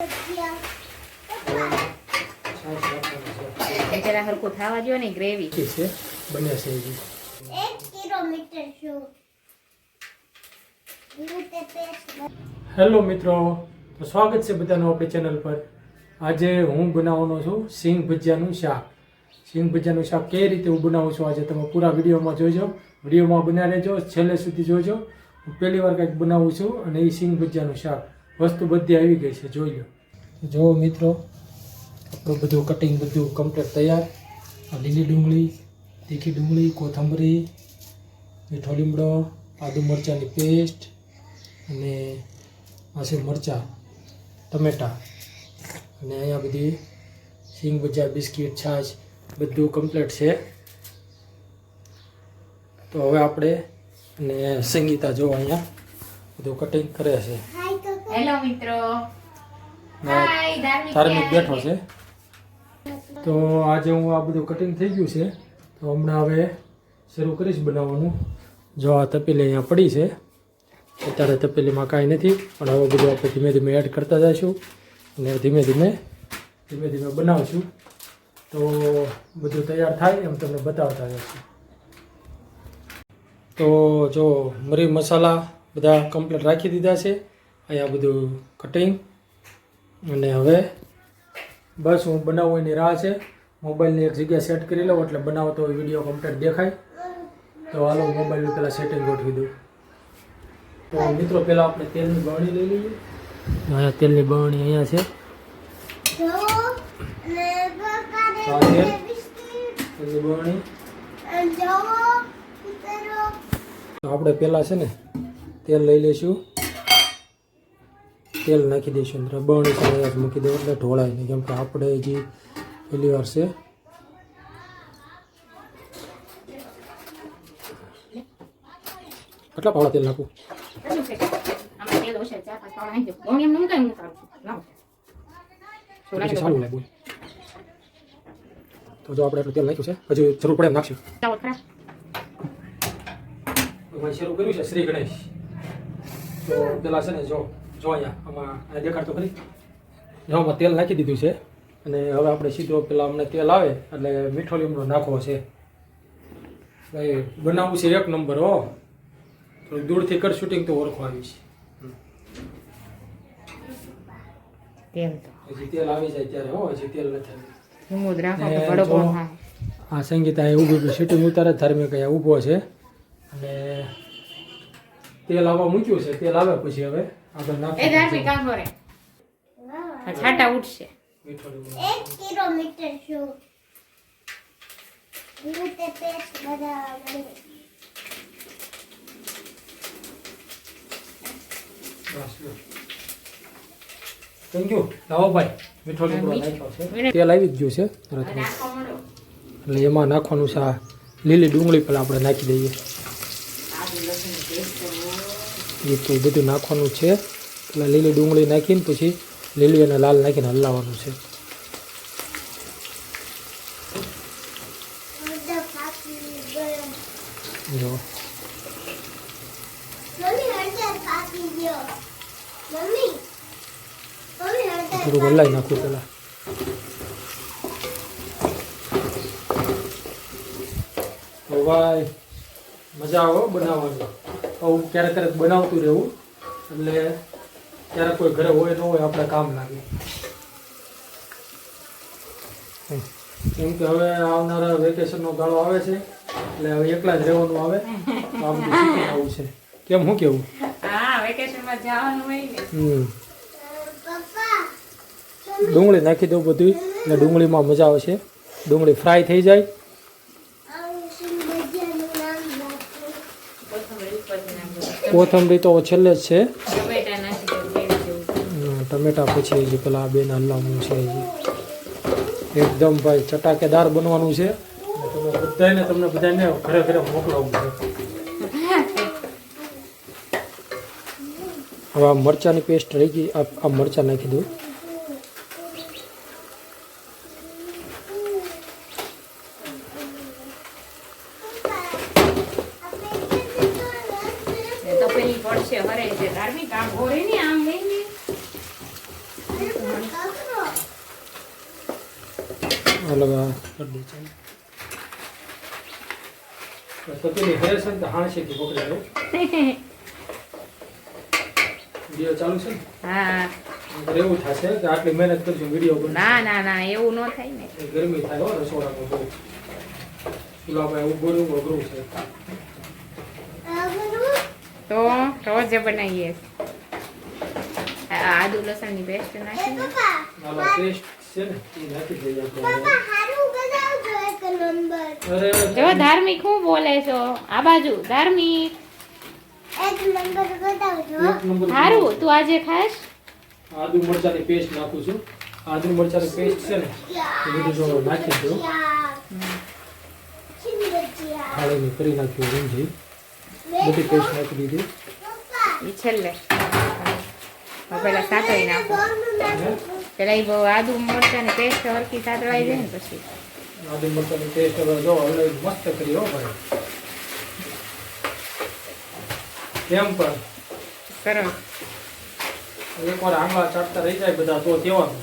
જરા હરખું થવા દો ને ગ્રેવી છે બને છે 1 કિલોમીટર શું હેલો મિત્રો, તો સ્વાગત છે બધાનું આપણી ચેનલ પર. આજે હું બનાવવાનો છું સિંગ ભજીયાનું શાક. સિંગ ભજીયાનું શાક કઈ રીતે હું બનાવું છું આજે તમે પૂરા વિડીયોમાં જોજો. વિડીયોમાં બન્યા રહેજો, છેલ્લે સુધી જોજો. હું પહેલી વાર કંઈક બનાવું છું અને એ સિંગ ભજીયાનું શાક. વસ્તુ બધી આવી ગઈ છે, જોઈ લો. જો મિત્રો, આપણું બધું કટિંગ બધું કમ્પ્લીટ તૈયાર. આ લીલી ડુંગળી, તીખી ડુંગળી, કોથમરી, મીઠો લીમડો, આદુ મરચાંની પેસ્ટ અને આ છે મરચાં, ટમેટાં અને અહીંયા બધી સિંગ ભજીયા, બિસ્કિટ, છાશ બધું કમ્પ્લીટ છે. તો હવે આપણે અને સંગીતા જો અહીંયા બધું કટિંગ કરે છે. હેલો મિત્રો, ધાર્મિક બેઠો છે. તો આજે હું આ બધું કટિંગ થઈ ગયું છે, તો હમણાં હવે શરૂ કરીશ બનાવવાનું. જો આ તપેલી અહીંયા પડી છે, અત્યારે તપેલીમાં કાંઈ નથી, પણ હવે બધું આપણે ધીમે ધીમે એડ કરતા જઈશું અને ધીમે ધીમે બનાવશું. તો બધું તૈયાર થાય એમ તમને બતાવતા જઈશું. તો જો મરી મસાલા બધા કમ્પ્લીટ રાખી દીધા છે, અહીંયા બધું કટિંગ. અને હવે બસ હું બનાવું એની રાહ છે. મોબાઈલની એક જગ્યા સેટ કરી લઉં એટલે બનાવતો હોય વિડીયો કમ્પ્લીટ દેખાય. તો હાલો મોબાઈલનું પહેલાં સેટિંગ ગોઠવી દઉં. તો મિત્રો પહેલાં આપણે તેલની બરણી લઈ લઈએ. અહીંયા તેલની બરણી અહીંયા છે. આ તેલની બરણી. તો આપણે પહેલાં છે ને તેલ લઈ લઈશું. તેલ નાખી દઈશું અંદર. બરણી સાથે મૂકી દઉં એટલે ઢોળાય નહીં, કેમ કે આપણે હજી પહેલી વાર છે. કેટલા પાવડા તેલ નાખું? સારું લાગ્યું. તો જો આપણે એટલું તેલ નાખ્યું છે, હજુ જરૂર પડે એમ નાખશું. શરૂ કર્યું છે શ્રી ગણેશ. તો પેલા છે ને જો અહીંયા આમાં દેખાડતો ખરી. જો આમાં તેલ નાખી દીધું છે અને હવે આપણે સીધો પેલા અમને તેલ આવે એટલે મીઠો લીમડો નાખવો છે. ભાઈ બનાવવું છે એક નંબર. હો થોડું દૂરથી કર શૂટિંગ તો ઓળખો આવીશ. હજી તેલ આવી જાય ત્યારે. હો હજી તેલ નથી. આ સંગીતા એ ઊભી શૂટિંગ ઉતારે, ધાર્મિક અહીંયા ઊભો છે અને તેલ આવવા મૂક્યું છે. તેલ આવે પછી હવે આગળ નાખો. છાટા ઉઠશે. 1 કિલોમીટર શું તે પેસ્ટ બનાવવાની. Thank you. લાવો ભાઈ, મીઠો લીમડો નાખ્યો છે. તેલ આવી જ ગયું છે તરત. એટલે એમાં નાખવાનું છે આ લીલી ડુંગળી. પહેલાં આપણે નાખી દઈએ. એ તો બધું નાખવાનું છે. પેલા લીલી ડુંગળી નાખીને પછી લીલી અને લાલ નાખીને હલાવવાનું છે. જો થોડુંક હલાવી નાખવું પેલા. તો ભાઈ મજા આવે બનાવવાની. આવું ક્યારેક ક્યારેક બનાવતું રહેવું એટલે ક્યારેક કોઈ ઘરે હોય ન હોય આપણે કામ લાગે. કેમ કે હવે આવનારા વેકેશનનો ગાળો આવે છે એટલે હવે એકલા જ રહેવાનું આવે. આમ તો શીખી આવું છે. કેમ શું કેવું? ડુંગળી નાખી દઉં બધું એટલે ડુંગળીમાં મજા આવશે. ડુંગળી ફ્રાય થઈ જાય. કોથમરી તો છેલ્લે જ છે. ટમેટા પછી હજી પેલા આ બેન હલાવવાનું છે. હજી એકદમ ભાઈ ચટાકેદાર બનવાનું છે. તમને બધાને ઘરે ઘરે મોકલાવવું છે. હવે આ મરચાંની પેસ્ટ રહી ગઈ. આ મરચાં નાખી દઉં. અલગ આ કરી દે ચાલો તો પેલી હેર છે ને તો હાણસેથી પકડી લો વિડીયો ચાલુ છે ને હા નહીંતર એવું થશે કે આટલી મહેનત કરજો વિડીયો બનશે ના ના ના એવું ન થાય ને એ ગરમી થાય હો રસોડામાં બહુ ચૂલામાં ઊભું રહેવું અઘરું છે તો રોજ બનાવીએ આદુ લસણની પેસ્ટ નાખીને આલા પેસ્ટ છે ને એ નાખી દઈએ આપણે પપ્પા હારું બનાવજો એક નંબર અરે જો ધાર્મિક હું બોલે છો આ બાજુ ધાર્મિક એક નંબર બનાવજો એક નંબર સારું તું આજે ખાસ આદુ મરચાની પેસ્ટ નાખું છું આદુ મરચાની પેસ્ટ છે ને એ બધું જો નાખી દઉં થાળીની કરી નાખ્યું ઊંધી બધી પેસ્ટ નાખી દીધી એ છેલ્લે હવે પેલા સાતળી નાખો પેલા એ બહુ આદુ મરચાની પેસ્ટ હરકી સાતળાઈ જાય ને પછી આદુ મરચાની પેસ્ટ હવે જો હલાવી મસ્ત કરી હો ભાઈ કેમ પણ સરસ એકવાર આંગળા ચાટતા રહી જાય બધા તો કહેવાનું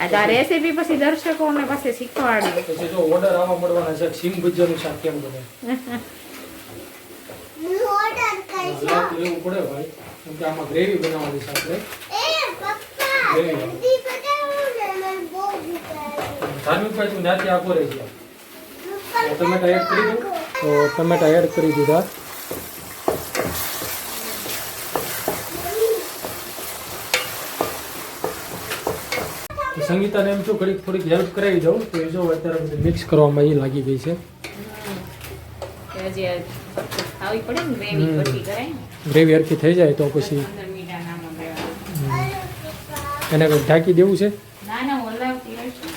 આ તો આ રેસીપી પછી દર્શકોને પાસે શીખવાડ્યું પછી જો ઓર્ડર આવવા મળવાના છે સિંગ ભજીયાનું શાક કેમ બને હું ઓર્ડર કરીશ લાગ લેવું પડે ભાઈ કેમ કે આમાં ગ્રેવી બનાવવાની છે આપણે એ પપ્પા જલ્દી બનાવો ને મને બહુ ભૂખ લાગી ધાર્મિકભાઈ તું ત્યાંથી આખો રહી ગયા પપ્પા ટમેટા એડ કરી દઉં તો ટમેટા એડ કરી દીધા તો સંગીતાને એમ છું થોડીક હેલ્પ કરાવી દઉં તો એ જો અત્યારે બધું મિક્સ કરવામાં એ લાગી ગઈ છે કે હજી આવી પડે ને ગ્રેવી પછી કરાય ને ગ્રેવી હરખી થઈ જાય તો પછી અંદર મીઠા નામો લેવાનું એને કંઈક ઢાંકી દેવું છે ના ના હું હલાવતી રહીશું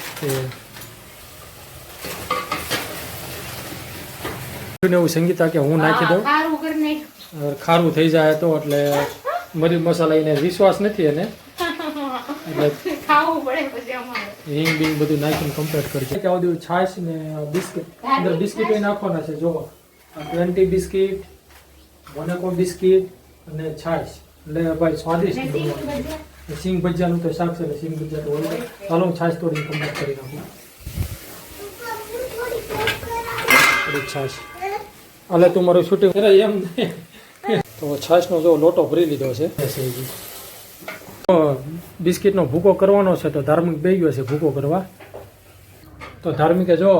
કે એવું સંગીતા કે હું નાખી દઉં ખારું કરી નાખ અગર ખારું થઈ જાય તો એટલે મરી મસાલા એને વિશ્વાસ નથી એને એટલે ખાવું પડે પછી અમારે હિંગ બિંગ બધું નાખીને કમ્પ્લીટ કરશે કે બધું છાશ ને બિસ્કિટ અંદર બિસ્કિટ નાખવાના છે જો 20 બિસ્કિટ 1 બિસ્કિટ અને છાશ એટલે ભાઈ સ્વાદિષ્ટ બનવાનું. સિંગ ભજીયાનું તો શાક છે ને સિંગ ભજીયા તો હોય ચાલો હું છાશ તોડીને કમ્પ્લીટ કરી નાખું થોડીક છાશ હાલે તું મારું શૂટિંગ કરે એમ નહીં. તો છાશનો જો લોટો ભરી લીધો છે તો બિસ્કિટનો ભૂકો કરવાનો છે તો ધાર્મિક બે ગયો છે ભૂકો કરવા તો ધાર્મિકે જો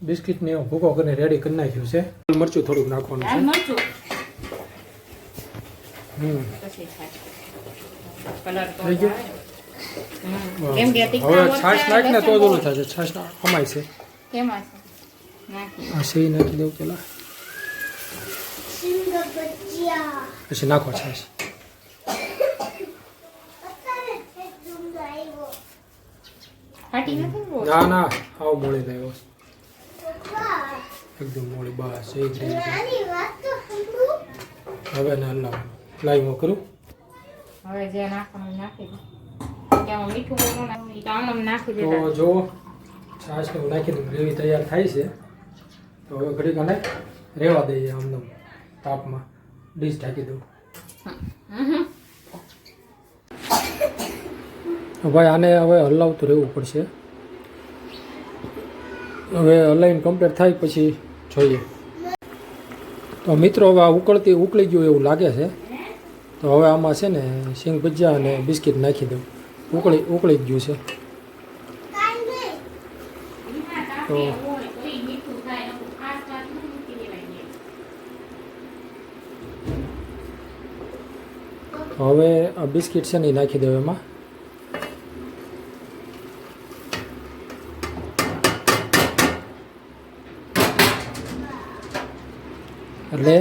બિસ્કિટને ભૂકો કરીને રેડી કરી નાખ્યું છે મરચું થોડુંક નાખવાનું લાલ છે મરચું પછી કલર તો થઈ ગયું? આવે. કેમ કે તીખા હવે મરચાં છાશ નાખ ને તો જ લસણ ઓલું થાય છે છાશ કમાય છે કેમાં છે નાખી આ સહી નાખી દઉં પેલા સિંગ ભજીયા પછી નાખો છાશ અત્યારે એક ડુંગર આવ્યો ફાટી નથી ને ના ના આવ મોળી લાવ્યો પપ્પા એકદમ મોળી બસ એ જ રહી નાની વાત તો સાંભળો હવે ના લાઈવ કરું હવે જે નાખવાનું નાખી દો કે આમાં મીઠું બહુ ન નાખવું ઈ તો આમ નાખી તો દેતા જો છાશને હું નાખી દઉં ગ્રેવી તૈયાર થાય છે તો હવે ઘડીક આને રહેવા દઈએ આમને તાપમાં ડીશ ઢાંકી દઉં ભાઈ આને હવે હલાવતું રહેવું પડશે હવે હલાવીને કમ્પ્લીટ થાય પછી જોઈએ તો મિત્રો હવે આ ઉકળી ગયું એવું લાગે છે તો હવે આમાં છે ને સિંગ ભજીયા અને બિસ્કિટ નાખી દઉં ઉકળી જ ગયું છે કાંઈ નહીં તો હવે આ બિસ્કિટ છે ને એ નાખી દઉં એમાં એટલે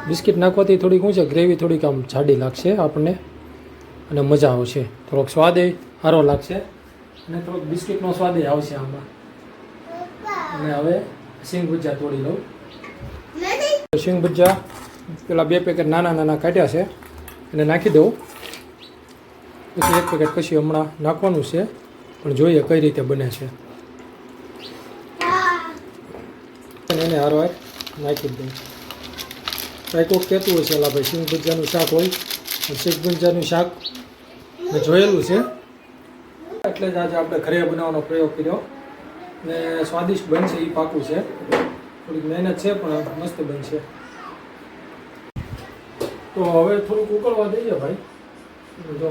બિસ્કિટ નાખવાથી થોડીક શું છે ગ્રેવી થોડીક આમ જાડી લાગશે આપણને અને મજા આવશે થોડોક સ્વાદ સારો લાગશે અને થોડોક બિસ્કિટનો સ્વાદ આવશે આમાં અને હવે સિંગ ભજીયા તોડી લઉં સિંગ ભજીયા પેલા 2 પેકેટ નાના નાના કાઢ્યા છે એને નાખી દઉં પછી 1 પેકેટ પછી હમણાં નાખવાનું છે પણ જોઈએ કઈ રીતે બને છે એને હારવાર નાખી દઉં કાંઈ કોઈક કહેતું હોય છે એલા ભાઈ સિંગ ભજીયાનું શાક હોય સિંગ ભજીયાનું શાક મેં જોયેલું છે એટલે જ આજે આપણે ઘરે બનાવવાનો પ્રયોગ કર્યો ને સ્વાદિષ્ટ બનશે એ પાકું છે. થોડીક મહેનત છે પણ મસ્ત બનશે. તો હવે થોડુંક ઉકળવા દઈએ ભાઈ. જો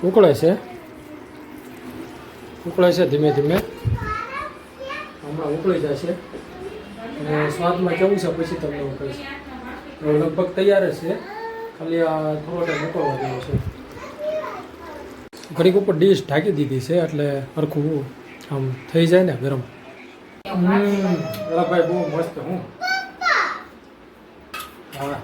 ઉકળે છે ધીમે ધીમે. હમણાં ઉકળી જશે અને સ્વાદમાં કેવું છે પછી તમને હું કહીશ. તો લગભગ તૈયાર જ છે, ખાલી આ થોડો ટાઈમ ઉકળવા દેવો છે. ઘડીક ઉપર ડીશ ઢાંકી દીધી છે એટલે સરખું આમ થઈ જાય ને ગરમ. ભાઈ બહુ મસ્ત. હું હા